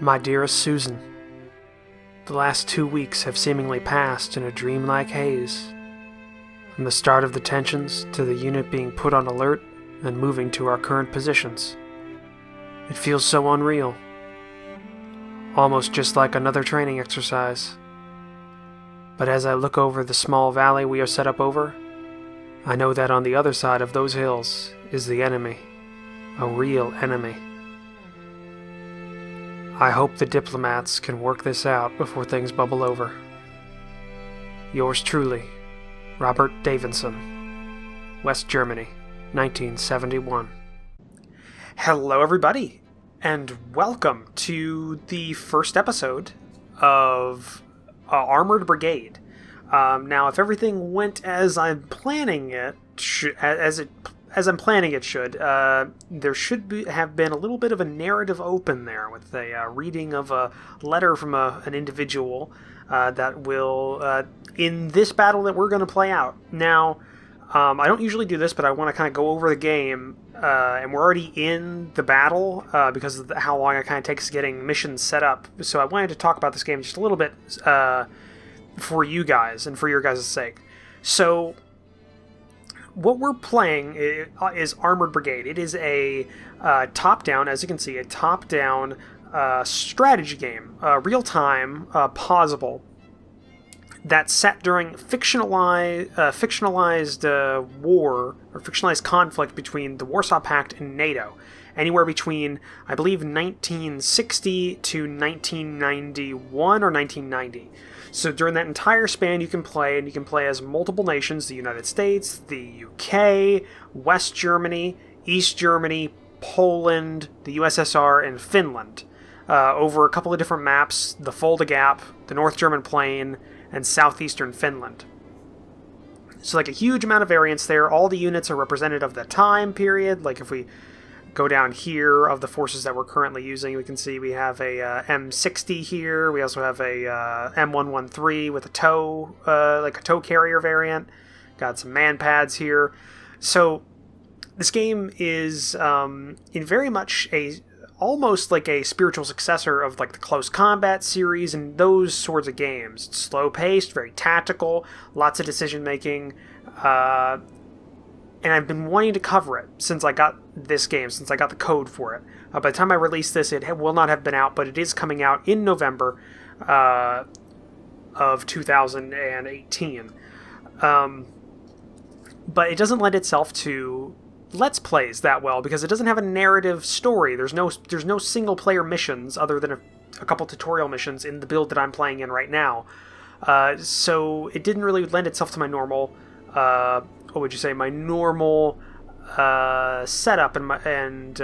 My dearest Susan, the last 2 weeks have seemingly passed in a dreamlike haze. From the start of the tensions to the unit being put on alert and moving to our current positions. It feels so unreal. Almost just like another training exercise. But as I look over the small valley we are set up over, I know that on the other side of those hills is the enemy. A real enemy. I hope the diplomats can work this out before things bubble over. Yours truly, Robert Davidson, West Germany, 1971. Hello everybody, and welcome to the first episode of Armored Brigade. Now, if everything went as I'm planning it, there should have been a little bit of a narrative open there with a reading of a letter from an individual that will, in this battle that we're going to play out. Now, I don't usually do this, but I want to kind of go over the game, and we're already in the battle because of how long it kind of takes getting missions set up. So I wanted to talk about this game just a little bit for you guys and for your guys' sake. So what we're playing is Armored Brigade. It is a top-down, as you can see, a top-down strategy game, real-time, pausable, that's set during fictionalized war, or fictionalized conflict between the Warsaw Pact and NATO. Anywhere between, I believe, 1960 to 1991 or 1990. So during that entire span you can play, and you can play as multiple nations: the United States, the UK, West Germany, East Germany, Poland, the USSR, and Finland, over a couple of different maps: the Fulda Gap, the North German Plain, and southeastern Finland. So like a huge amount of variance there. All the units are representative of the time period. Like if we go down here of the forces that we're currently using, we can see we have a M60 here. We also have a M113 with a tow, like a tow carrier variant. Got some man pads here. So this game is in very much almost like a spiritual successor of like the Close Combat series and those sorts of games. It's slow-paced, very tactical, lots of decision-making, and I've been wanting to cover it since I got this game, since I got the code for it. By the time I release this, it will not have been out, but it is coming out in November of 2018. But it doesn't lend itself to Let's Plays that well because it doesn't have a narrative story. There's no single-player missions other than a couple tutorial missions in the build that I'm playing in right now. So it didn't really lend itself to my normal my normal setup and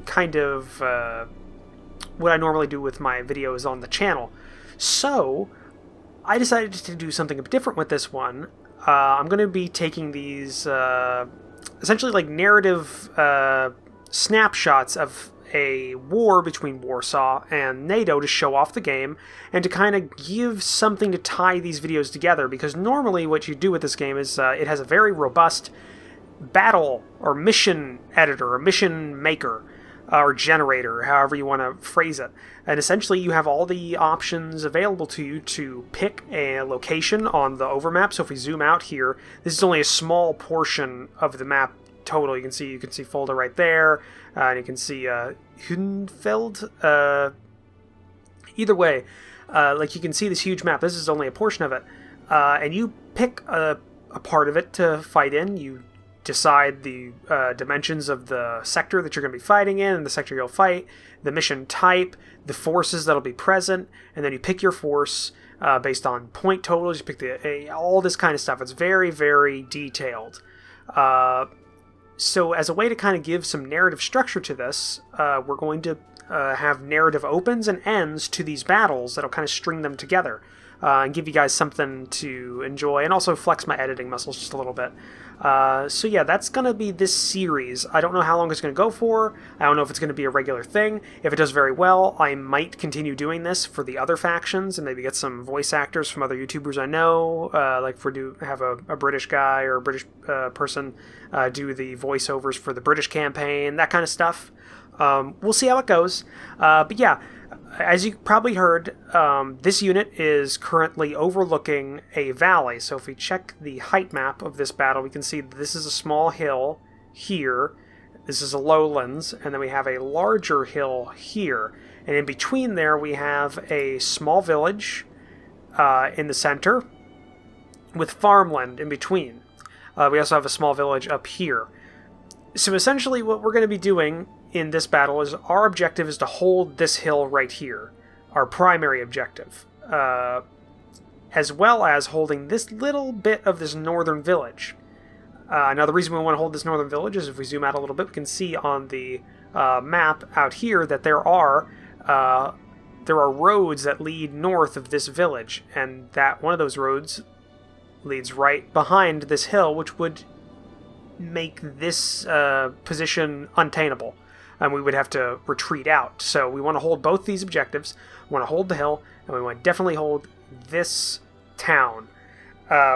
kind of what I normally do with my videos on the channel. So I decided to do something different with this one. I'm going to be taking these essentially like narrative snapshots of a war between Warsaw and NATO to show off the game and to kind of give something to tie these videos together, because normally what you do with this game is it has a very robust battle or mission editor or mission maker or generator, however you want to phrase it, and essentially you have all the options available to you to pick a location on the overmap. So if we zoom out here, this is only a small portion of the map total. You can see Fulda right there, and you can see Hunfeld. Either way, like you can see this huge map. This is only a portion of it, and you pick a part of it to fight in. You decide the dimensions of the sector that you're going to be fighting in, and the sector you'll fight, the mission type, the forces that'll be present, and then you pick your force based on point totals. You pick all this kind of stuff. It's very, very detailed. So as a way to kind of give some narrative structure to this, we're going to have narrative opens and ends to these battles that'll kind of string them together and give you guys something to enjoy, and also flex my editing muscles just a little bit. So yeah, that's going to be this series. I don't know how long it's going to go for. I don't know if it's going to be a regular thing. If it does very well, I might continue doing this for the other factions and maybe get some voice actors from other YouTubers I know, like if we do have a British guy or a British person do the voiceovers for the British campaign, that kind of stuff. we'll see how it goes. But yeah, as you probably heard, this unit is currently overlooking a valley. So if we check the height map of this battle, we can see that this is a small hill here. This is a lowlands, and then we have a larger hill here. And in between there, we have a small village in the center with farmland in between. We also have a small village up here. So essentially what we're going to be doing in this battle is our objective is to hold this hill right here, our primary objective, as well as holding this little bit of this northern village. Now the reason we want to hold this northern village is if we zoom out a little bit, we can see on the map out here that there are roads that lead north of this village, and that one of those roads leads right behind this hill, which would make this position untenable, and we would have to retreat out. So we want to hold both these objectives. We want to hold the hill, and we want to definitely hold this town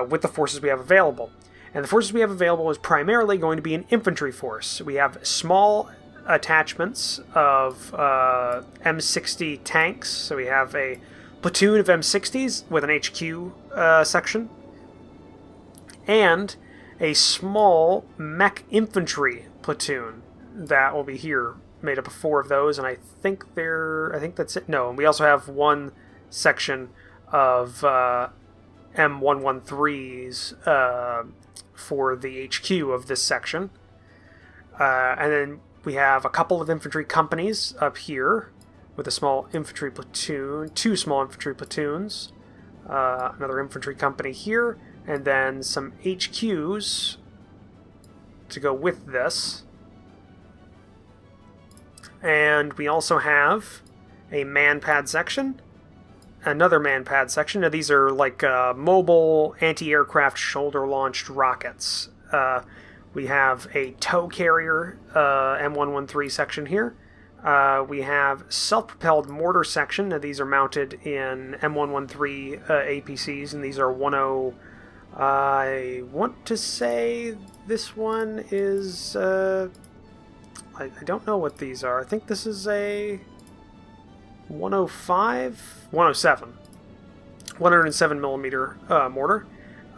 with the forces we have available. And the forces we have available is primarily going to be an infantry force. We have small attachments of M60 tanks. So we have a platoon of M60s with an HQ section, and a small mech infantry platoon that will be here, made up of 4 of those, and I think that's it. No, and we also have one section of M113s for the HQ of this section. And then we have a couple of infantry companies up here with a small infantry platoon, 2 small infantry platoons, another infantry company here, and then some HQs to go with this. And we also have a man-pad section, another man-pad section. Now these are like mobile anti-aircraft shoulder-launched rockets. We have a tow carrier M113 section here. We have self-propelled mortar section. Now these are mounted in M113 APCs, and these are 10... I want to say this one is... I don't know what these are. I think this is a 107 millimeter mortar.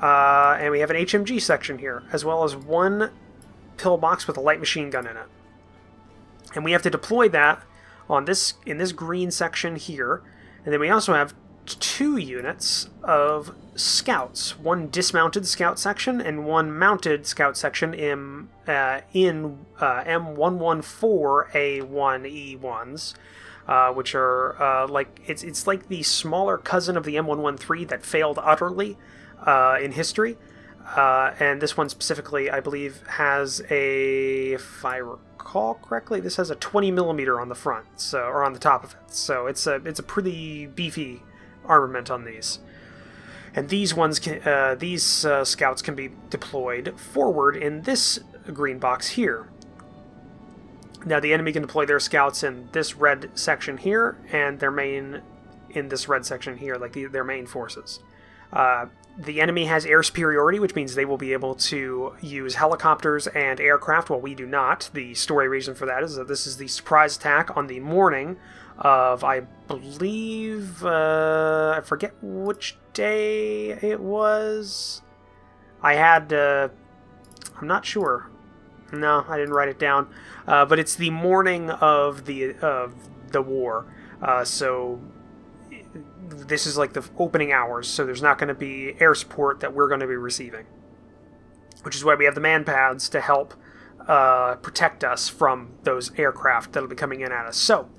And we have an HMG section here, as well as 1 pillbox with a light machine gun in it. And we have to deploy that on this in this green section here. And then we also have 2 units of scouts, 1 dismounted scout section and 1 mounted scout section in M114A1E1s, which are like it's like the smaller cousin of the M113 that failed utterly in history. And this one specifically, I believe, has if I recall correctly, this has a 20 millimeter on the front, so, or on the top of it. So it's a pretty beefy armament on these. And these ones scouts can be deployed forward in this green box here. Now the enemy can deploy their scouts in this red section here, and their main in this red section here, like their main forces. The enemy has air superiority, which means they will be able to use helicopters and aircraft, while we do not. The story reason for that is that this is the surprise attack on the morning of, I believe, I forget which day it was. I'm not sure. No, I didn't write it down. But it's the morning of the war. So this is like the opening hours, so there's not going to be air support that we're going to be receiving. Which is why we have the man-pads to help protect us from those aircraft that'll be coming in at us. So,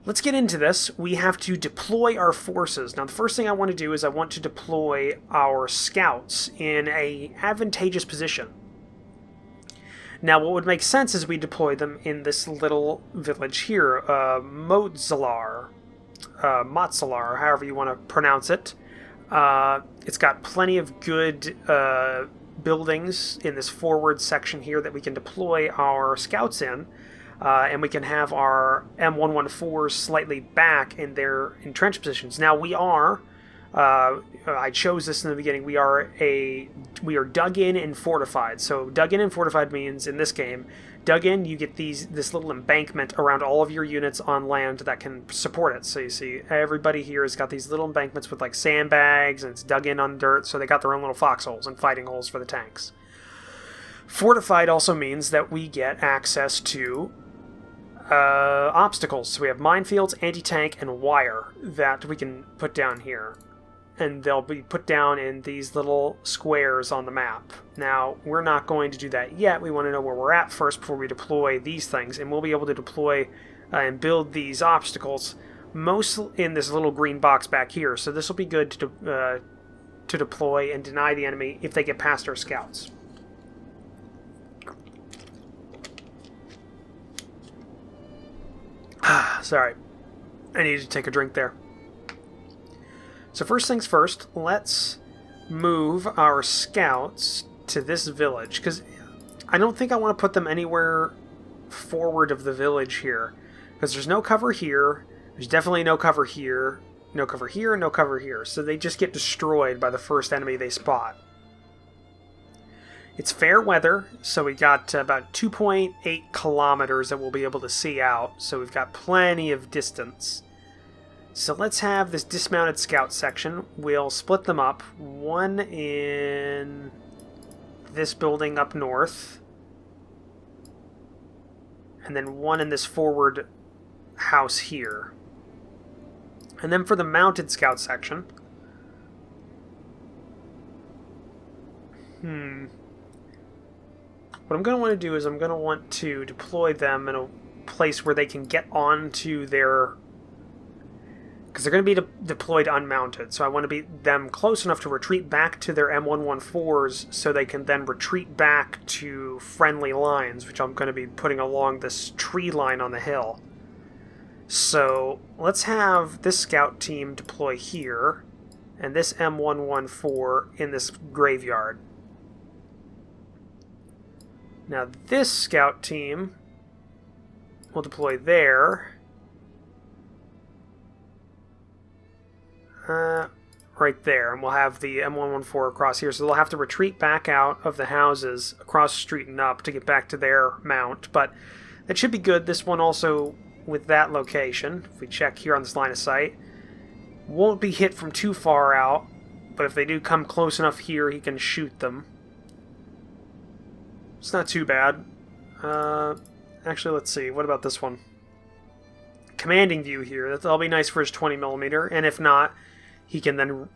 let's get into this. We have to deploy our forces. Now, the first thing I want to do is I want to deploy our scouts in a advantageous position. Now, what would make sense is we deploy them in this little village here, Motzalar, however you want to pronounce it. It's got plenty of good buildings in this forward section here that we can deploy our scouts in. And we can have our M114s slightly back in their entrenched positions. Now we are, I chose this in the beginning, we are dug in and fortified. So dug in and fortified means, in this game, dug in, you get this little embankment around all of your units on land that can support it. So you see everybody here has got these little embankments with like sandbags, and it's dug in on dirt, so they got their own little foxholes and fighting holes for the tanks. Fortified also means that we get access to obstacles. So we have minefields, anti-tank, and wire that we can put down here. And they'll be put down in these little squares on the map. Now, we're not going to do that yet. We want to know where we're at first before we deploy these things. And we'll be able to deploy and build these obstacles mostly in this little green box back here. So this will be good to deploy and deny the enemy if they get past our scouts. Sorry. I needed to take a drink there. So first things first, let's move our scouts to this village, because I don't think I want to put them anywhere forward of the village here, because there's no cover here, there's definitely no cover here, no cover here, no cover here, so they just get destroyed by the first enemy they spot. It's fair weather, so we got about 2.8 kilometers that we'll be able to see out, so we've got plenty of distance. So let's have this dismounted scout section. We'll split them up. One in this building up north. And then one in this forward house here. And then for the mounted scout section. What I'm going to want to do is I'm going to want to deploy them in a place where they can get onto their... because they're going to be deployed unmounted, so I want to be them close enough to retreat back to their M114s so they can then retreat back to friendly lines, which I'm going to be putting along this tree line on the hill. So let's have this scout team deploy here, and this M114 in this graveyard. Now this scout team will deploy there. Right there, and we'll have the M114 across here, so they'll have to retreat back out of the houses across the street and up to get back to their mount, but that should be good. This one also, with that location, if we check here on this line of sight, won't be hit from too far out, but if they do come close enough here, he can shoot them. It's not too bad. Actually, let's see, what about this one? Commanding view here, that'll be nice for his 20mm, and if not, he can then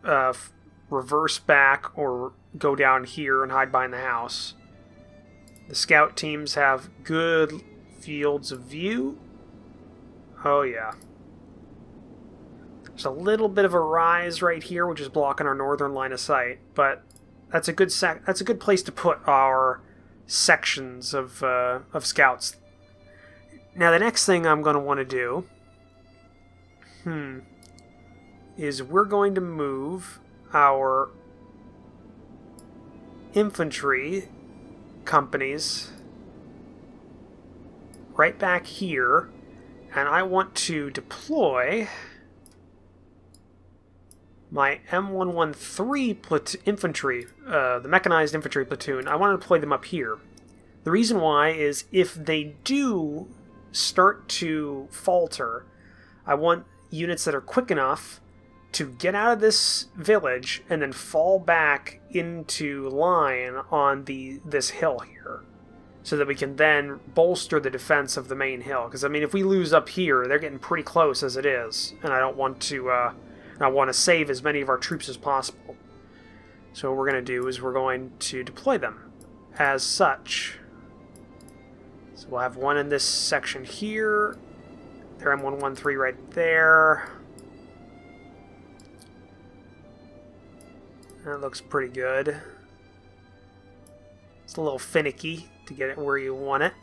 reverse back or go down here and hide behind the house. The scout teams have good fields of view. Oh yeah. There's a little bit of a rise right here, which is blocking our northern line of sight, but that's a good place to put our sections of scouts. Now the next thing I'm going to want to do is we're going to move our infantry companies right back here, and I want to deploy my M113 infantry, the mechanized infantry platoon. I want to deploy them up here. The reason why is if they do start to falter, I want units that are quick enough to get out of this village and then fall back into line on this hill here, so that we can then bolster the defense of the main hill. Because I mean, if we lose up here, they're getting pretty close as it is, and I don't want to. I want to save as many of our troops as possible. So what we're going to do is we're going to deploy them as such. So we'll have one in this section here. Their M113 right there. That looks pretty good. It's a little finicky to get it where you want it.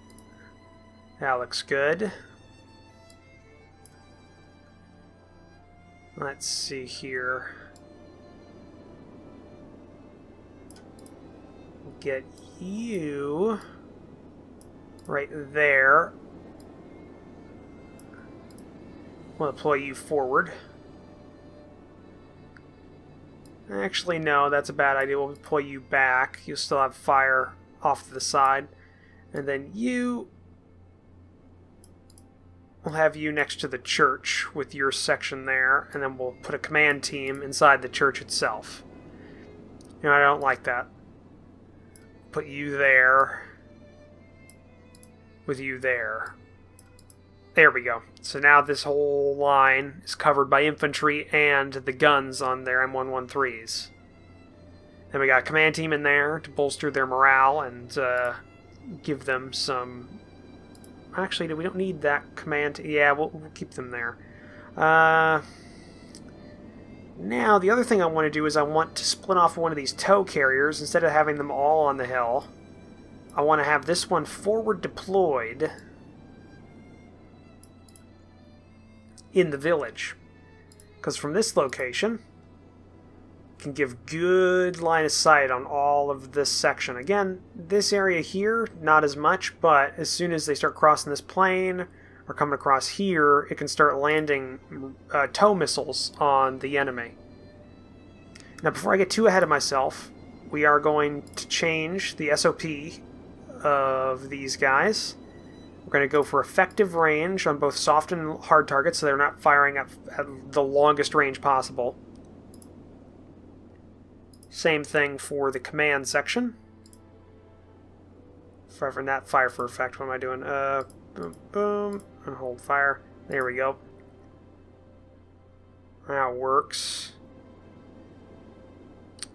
That looks good. Let's see here. Get you right there. We'll deploy you forward. Actually, no, that's a bad idea. We'll deploy you back. You'll still have fire off to the side. And then you we'll have you next to the church with your section there, and then we'll put a command team inside the church itself. You know, I don't like that. Put you there with you there. There we go. So now this whole line is covered by infantry and the guns on their M113s. Then we got a command team in there to bolster their morale and give them some... Actually, we don't need that command. Yeah, we'll keep them there. Now, the other thing I want to do is I want to split off one of these tow carriers. Instead of having them all on the hill, I want to have this one forward deployed in the village. Because from this location, can give good line of sight on all of this section. Again, this area here, not as much, but as soon as they start crossing this plain or coming across here, it can start landing tow missiles on the enemy. Now, before I get too ahead of myself, we are going to change the SOP of these guys. We're going to go for effective range on both soft and hard targets, so they're not firing at the longest range possible. Same thing for the command section. Fire for that, fire for effect. What am I doing? Boom, boom, and hold fire. There we go. That works.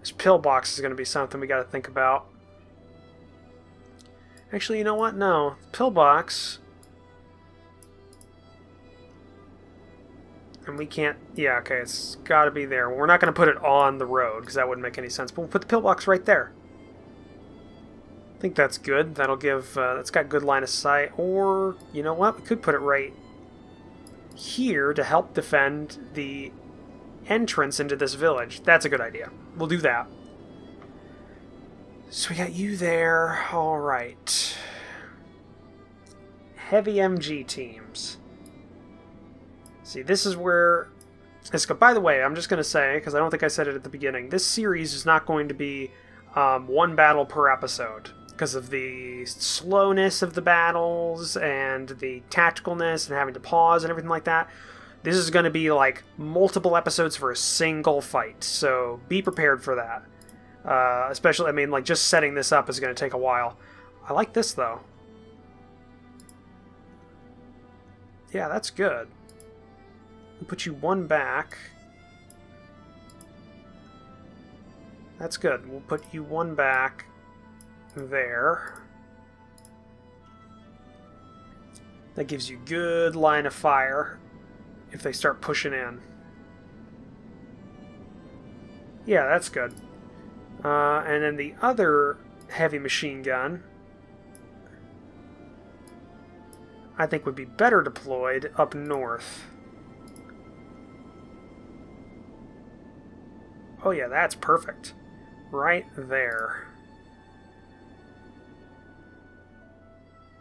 This pillbox is going to be something we got to think about. Actually, you know what? No. Pillbox. And we can't... Yeah, okay, it's got to be there. We're not going to put it on the road, because that wouldn't make any sense. But we'll put the pillbox right there. I think that's good. That'll give... that's got good line of sight. Or, you know what? We could put it right here to help defend the entrance into this village. That's a good idea. We'll do that. So we got you there. Alright. Heavy MG teams. See, this is where... By the way, I'm just going to say, because I don't think I said it at the beginning, this series is not going to be one battle per episode, because of the slowness of the battles and the tacticalness and having to pause and everything like that. This is going to be like multiple episodes for a single fight, so be prepared for that. Especially, I mean, like, just setting this up is going to take a while. I like this, though. Yeah, that's good. We'll put you one back. That's good. We'll put you one back there. That gives you good line of fire if they start pushing in. Yeah, that's good. And then the other heavy machine gun, I think would be better deployed up north. Oh yeah, that's perfect. Right there.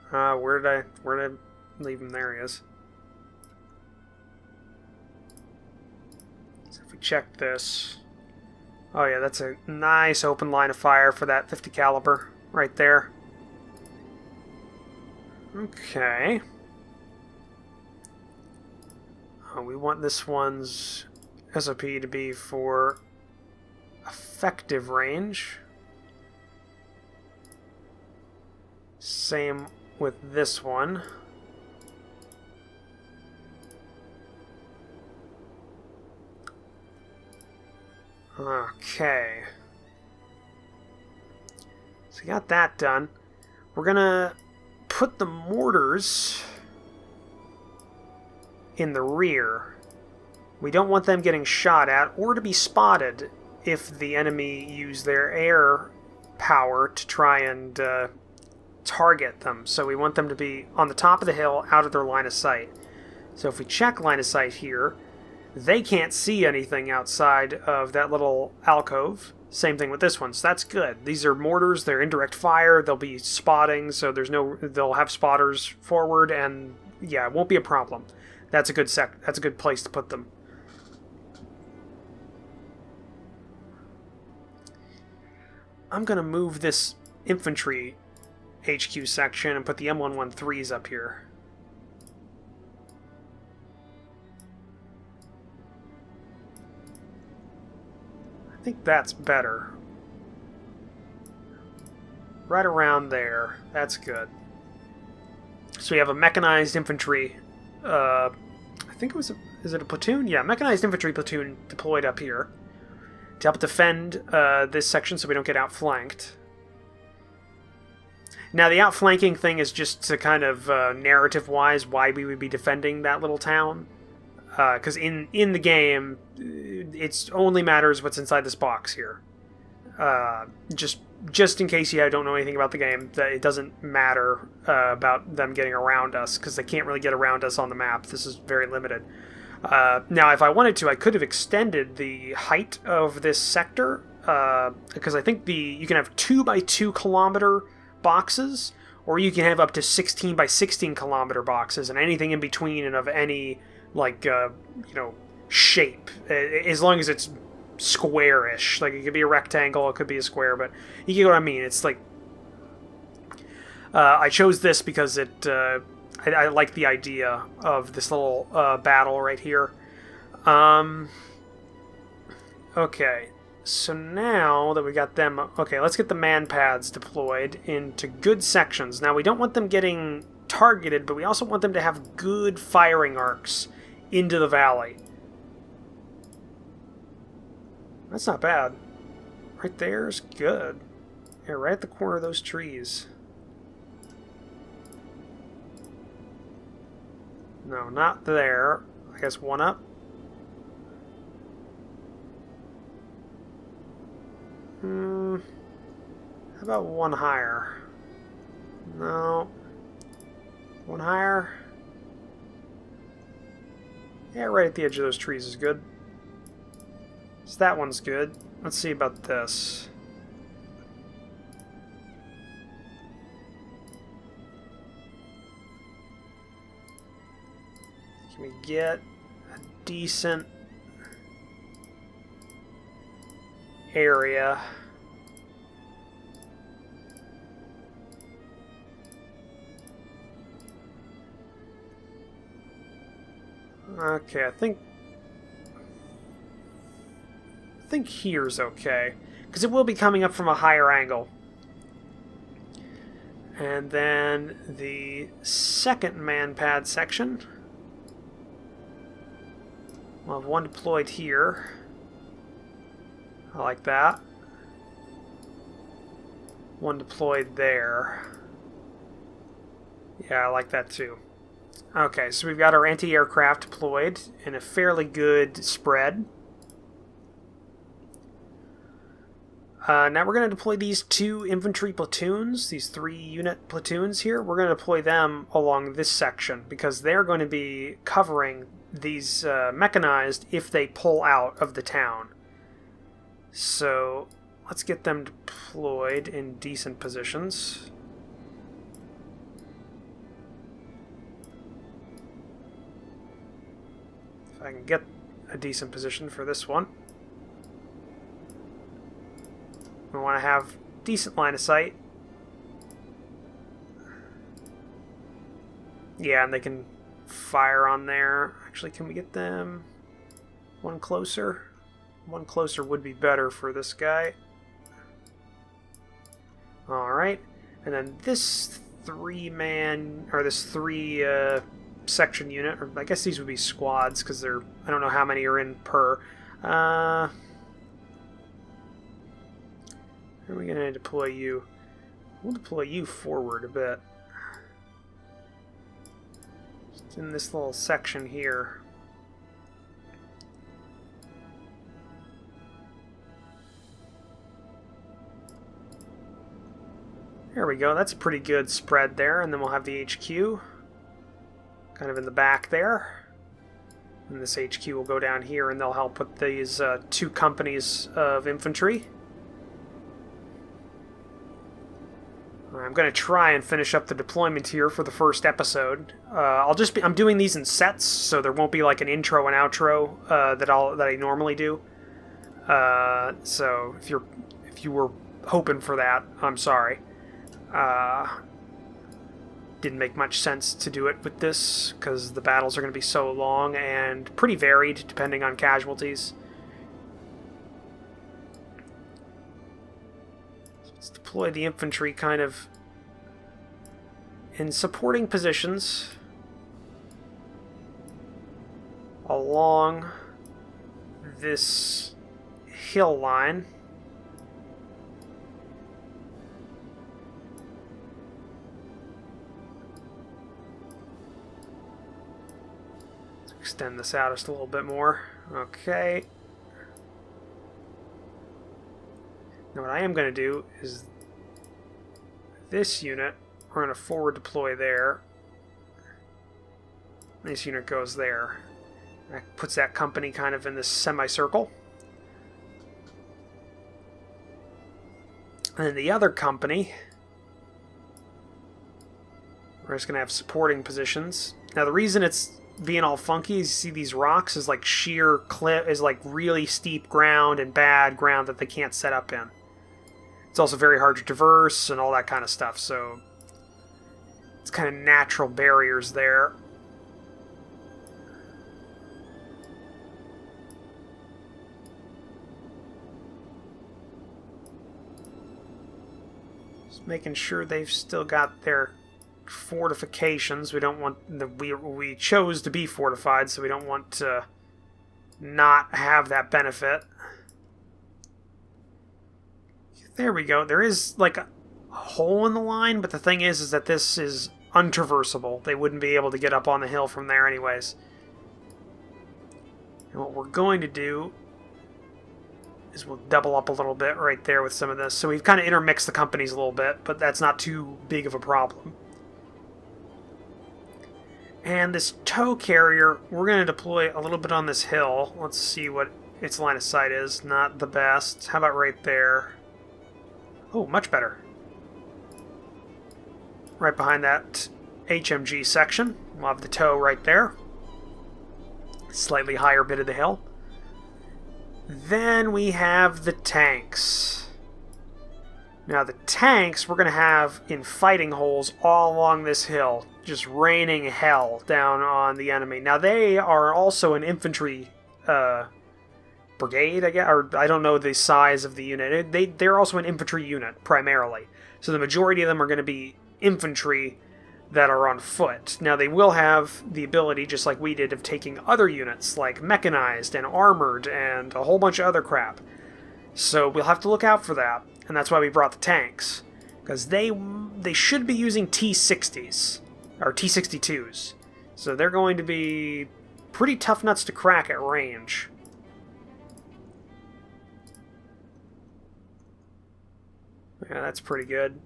Where did I leave him? There he is. So if we check this. Oh yeah, that's a nice open line of fire for that 50 caliber right there. Okay. We want this one's SOP to be for effective range. Same with this one. Okay. So we got that done. We're gonna put the mortars in the rear. We don't want them getting shot at or to be spotted if the enemy use their air power to try and target them. So we want them to be on the top of the hill, out of their line of sight. So if we check line of sight here, they can't see anything outside of that little alcove. Same thing with this one, so that's good. These are mortars, they're indirect fire, they'll be spotting, so they'll have spotters forward, and yeah, it won't be a problem. That's a good place to put them. I'm gonna move this infantry HQ section and put the M113s up here. I think that's better. Right around there. That's good. So we have a mechanized infantry. I think it was is it a platoon? Yeah, mechanized infantry platoon deployed up here to help defend this section so we don't get outflanked. Now, the outflanking thing is just to kind of narrative-wise why we would be defending that little town. Because in the game, it only matters what's inside this box here. Just in case you don't know anything about the game, that it doesn't matter about them getting around us, because they can't really get around us on the map. This is very limited. Now, if I wanted to, I could have extended the height of this sector, because I think you can have 2 by 2 kilometer boxes, or you can have up to 16 by 16 kilometer boxes, and anything in between and of any shape, as long as it's square-ish. Like, it could be a rectangle, it could be a square, but you get what I mean. It's like I chose this because I like the idea of this little battle right here. Okay, so now that we got them, okay, let's get the man pads deployed into good sections. Now, we don't want them getting targeted, but we also want them to have good firing arcs into the valley. That's not bad. Right there is good. Yeah, right at the corner of those trees. No, not there. I guess one up. How about one higher? No. One higher? Yeah, right at the edge of those trees is good. So that one's good. Let's see about this. Can we get a decent area? Okay, I think here's okay, because it will be coming up from a higher angle. And then the second man pad section, we'll have one deployed here. I like that. One deployed there. Yeah, I like that too. Okay, so we've got our anti-aircraft deployed in a fairly good spread. Now we're going to deploy these 2 infantry platoons, these 3-unit platoons here. We're going to deploy them along this section because they're going to be covering these mechanized if they pull out of the town. So let's get them deployed in decent positions. If I can get a decent position for this one. We want to have decent line of sight. Yeah, and they can fire on there. Actually, can we get them one closer? One closer would be better for this guy. Alright. And then this 3-man, or this 3 section unit, or I guess these would be squads, because they're, I don't know how many are in per. Where are we going to deploy you? We'll deploy you forward a bit. Just in this little section here. There we go. That's a pretty good spread there. And then we'll have the HQ kind of in the back there. And this HQ will go down here and they'll help with these 2 companies of infantry. I'm going to try and finish up the deployment here for the first episode. I'm doing these in sets, so there won't be like an intro and outro that I normally do. So if you were hoping for that, I'm sorry. Didn't make much sense to do it with this because the battles are going to be so long and pretty varied depending on casualties. deploy the infantry kind of in supporting positions along this hill line. Let's extend this out just a little bit more. Okay. Now what I am going to do is this unit, we're going to forward deploy there. This unit goes there. That puts that company kind of in this semicircle. And then the other company, we're just going to have supporting positions. Now the reason it's being all funky is you see these rocks is like sheer cliff, is like really steep ground and bad ground that they can't set up in. It's also very hard to traverse and all that kind of stuff, so it's kind of natural barriers there. Just making sure they've still got their fortifications. We don't want we chose to be fortified, so we don't want to not have that benefit. There we go. There is like a hole in the line, but the thing is that this is untraversable. They wouldn't be able to get up on the hill from there anyways. And what we're going to do is we'll double up a little bit right there with some of this. So we've kind of intermixed the companies a little bit, but that's not too big of a problem. And this tow carrier, we're going to deploy a little bit on this hill. Let's see what its line of sight is. Not the best. How about right there? Oh, much better. Right behind that HMG section. We'll have the tow right there. Slightly higher bit of the hill. Then we have the tanks. Now the tanks we're going to have in fighting holes all along this hill. Just raining hell down on the enemy. Now they are also an infantry brigade, I guess, or I don't know the size of the unit. They're also an infantry unit, primarily. So the majority of them are going to be infantry that are on foot. Now they will have the ability, just like we did, of taking other units, like mechanized and armored and a whole bunch of other crap. So we'll have to look out for that, and that's why we brought the tanks. Because they should be using T-60s, or T-62s. So they're going to be pretty tough nuts to crack at range. Yeah, that's pretty good.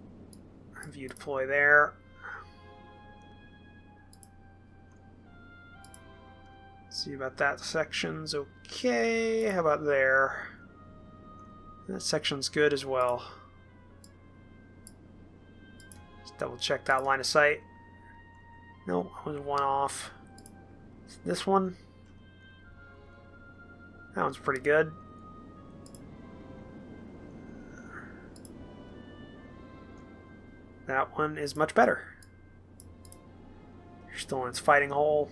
Have you deploy there. See about that section's okay. How about there? That section's good as well. Just double check that line of sight. Nope, I was one off. This one. That one's pretty good. That one is much better. You're still in its fighting hole.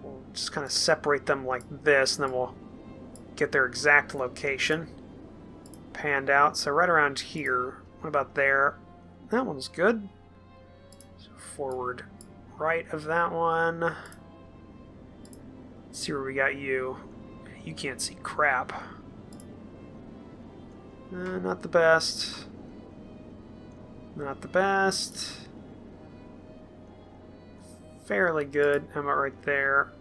We'll just kind of separate them like this, and then we'll get their exact location panned out. So right around here. What about there? That one's good. So forward right of that one. Let's see where we got you. You can't see crap. Not the best. Not the best. Fairly good. How about right there?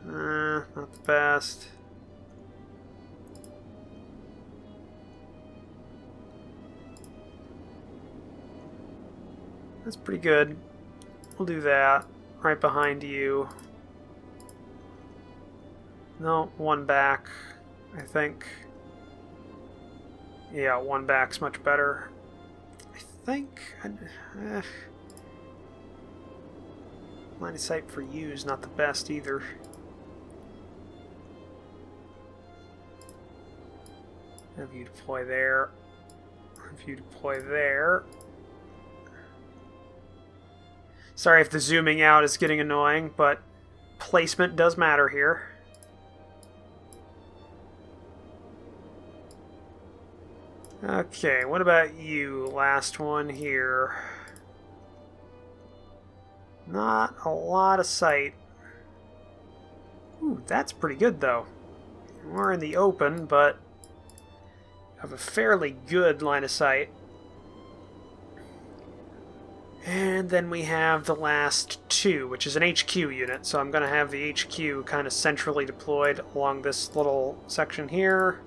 Not the best. That's pretty good. We'll do that. Right behind you. No, one back, I think. Yeah, one back's much better. I think... line of sight for you is not the best either. Have you deploy there. Have you deploy there. Sorry if the zooming out is getting annoying, but placement does matter here. Okay, what about you? Last one here. Not a lot of sight. Ooh, that's pretty good, though. We're in the open, but have a fairly good line of sight. And then we have the last two, which is an HQ unit. So I'm going to have the HQ kind of centrally deployed along this little section here.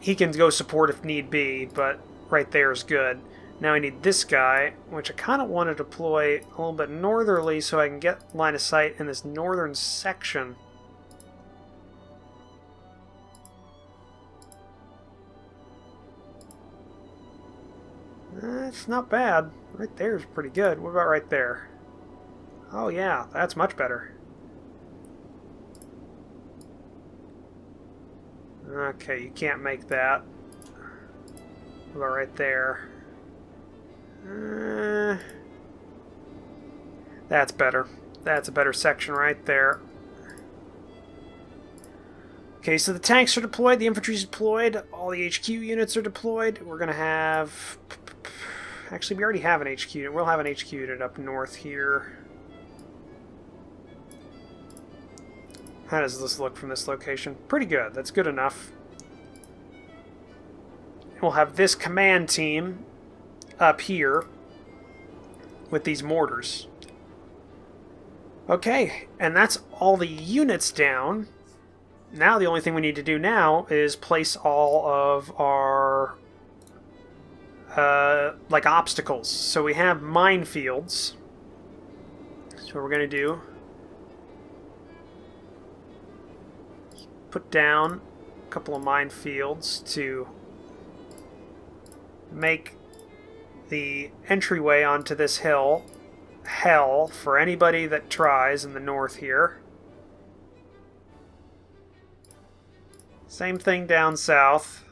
He can go support if need be, but right there is good. Now I need this guy, which I kind of want to deploy a little bit northerly so I can get line of sight in this northern section. It's not bad. Right there is pretty good. What about right there? Oh yeah, that's much better. Okay, you can't make that. What about right there? That's better. That's a better section right there. Okay, so the tanks are deployed, the infantry's deployed, all the HQ units are deployed. We're going to have... Actually, we already have an HQ unit. We'll have an HQ unit up north here. How does this look from this location? Pretty good. That's good enough. We'll have this command team up here with these mortars. Okay, and that's all the units down. Now the only thing we need to do now is place all of our like obstacles. So we have minefields. So what we're going to do, put down a couple of minefields to make the entryway onto this hill hell for anybody that tries in the north here. Same thing down south.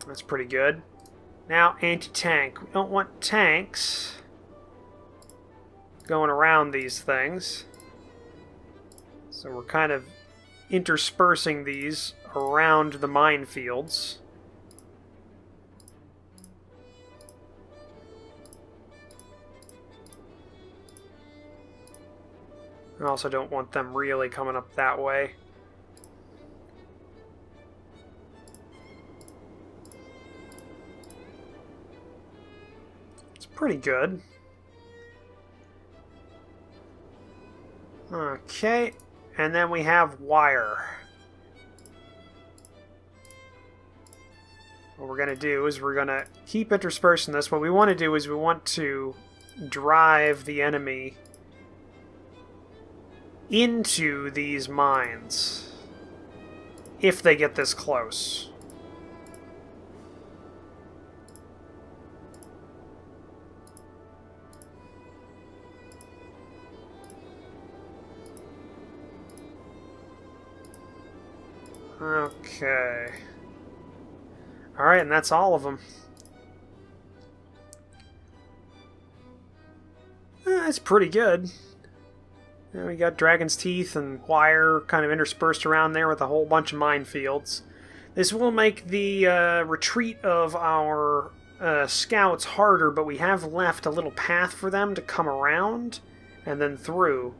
That's pretty good. Now, anti-tank. We don't want tanks going around these things. So we're kind of interspersing these around the minefields. I also don't want them really coming up that way. It's pretty good. Okay, and then we have wire. What we're going to do is we're going to keep interspersing this. What we want to do is we want to drive the enemy into these mines if they get this close. Okay. Alright, and that's all of them. That's pretty good. And we got Dragon's Teeth and wire kind of interspersed around there with a whole bunch of minefields. This will make the retreat of our scouts harder, but we have left a little path for them to come around and then through.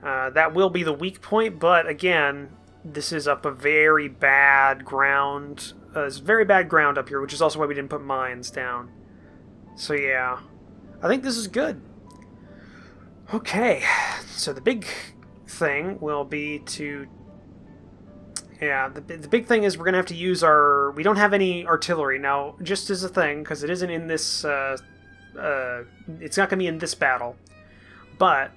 That will be the weak point, but again, this is up a very bad ground. It's very bad ground up here, which is also why we didn't put mines down. So yeah, I think this is good. Okay, so the big thing will be to... Yeah, the big thing is we're going to have to use our... We don't have any artillery. Now, just as a thing, because it isn't in this... it's not going to be in this battle. But,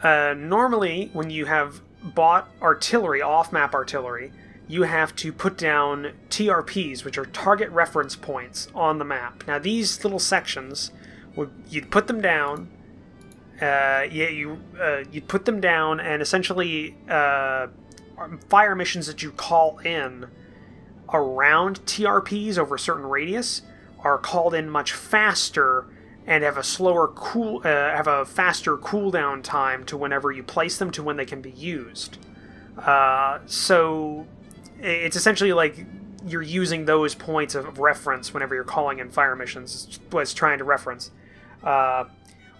normally, when you have bought artillery, off-map artillery, you have to put down TRPs, which are target reference points, on the map. Now, these little sections, you'd put them down... you'd put them down, and essentially fire missions that you call in around TRPs over a certain radius are called in much faster and have a have a faster cooldown time to whenever you place them to when they can be used. So it's essentially like you're using those points of reference whenever you're calling in fire missions. Is what it's trying to reference.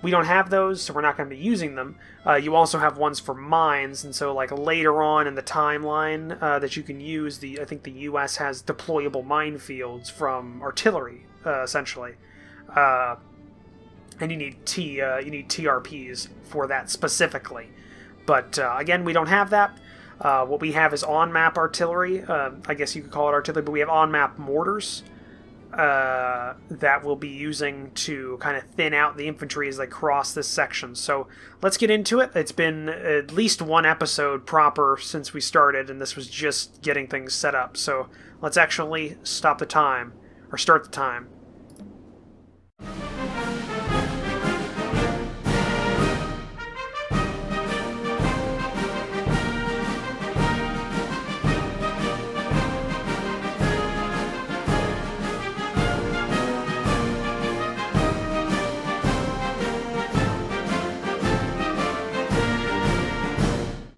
We don't have those, so we're not going to be using them. You also have ones for mines, and so like later on in the timeline that you can use, I think the U.S. has deployable minefields from artillery, essentially, and you need TRPs for that specifically. But again, we don't have that. What we have is on-map artillery. I guess you could call it artillery, but we have on-map mortars. That we'll be using to kind of thin out the infantry as they cross this section. So let's get into it. It's been at least one episode proper since we started, and this was just getting things set up. So let's actually start the time.